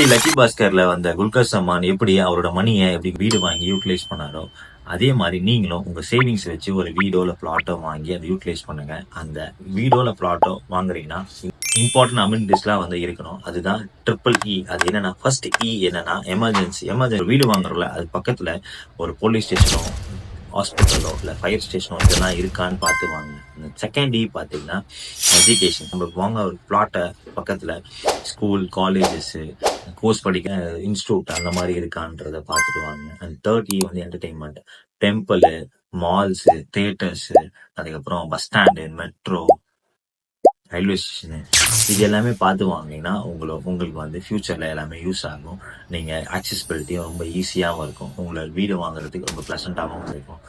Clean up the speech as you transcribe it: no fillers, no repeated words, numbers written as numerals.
எப்படி லக்கி பாஸ்கர்ல வந்த குல்கர் சமான் எப்படி அவரோட மணியை எப்படி வீடு வாங்கி யூட்டிலைஸ் பண்ணாரோ, அதே மாதிரி நீங்களும் உங்க சேவிங்ஸ் வச்சு ஒரு வீடோ இல்ல பிளாட்டோ வாங்கி அதை யூட்டிலைஸ் பண்ணுங்க. அந்த வீடோ இல்ல பிளாட்டோ வாங்குறீங்கன்னா இம்பார்ட்டன்ட் அமெனிட்டிஸ்லாம் வந்து இருக்கணும். அதுதான் ட்ரிபிள் இ. அது என்னன்னா ஃபர்ஸ்ட் இ என்னன்னா எமர்ஜென்சி. வீடு வாங்குறோம்ல, அது பக்கத்துல ஒரு போலீஸ் ஸ்டேஷனோ ஹாஸ்பிட்டலோ இல்ல ஃபயர் ஸ்டேஷனோ இதெல்லாம் இருக்கான்னு பார்த்து வாங்க. செகண்ட் இ பார்த்தீங்கன்னா எஜுகேஷன். நம்ம வாங்க ஒரு பிளாட்டை பக்கத்துல ஸ்கூல், காலேஜஸ், கோர்ஸ் படிக்க இன்ஸ்டியூட் அந்த மாதிரி இருக்கான்றத பார்த்துட்டு வாங்க. அண்ட் தேர்ட் இ வந்து என்டர்டெயின்மெண்ட். டெம்பிள், மால்ஸ், தியேட்டர்ஸ், அதுக்கப்புறம் bus stand, metro, railway station, இது எல்லாமே பார்த்து வாங்கினீங்கன்னா உங்களுக்கு வந்து ஃபியூச்சர்ல எல்லாமே யூஸ் ஆகும். நீங்க ஆக்சசிபிலிட்டியும் ரொம்ப ஈஸியாகவும் இருக்கும். உங்களை வீடு வாங்குறதுக்கு ரொம்ப ப்ளசண்டாகவும் இருக்கும்.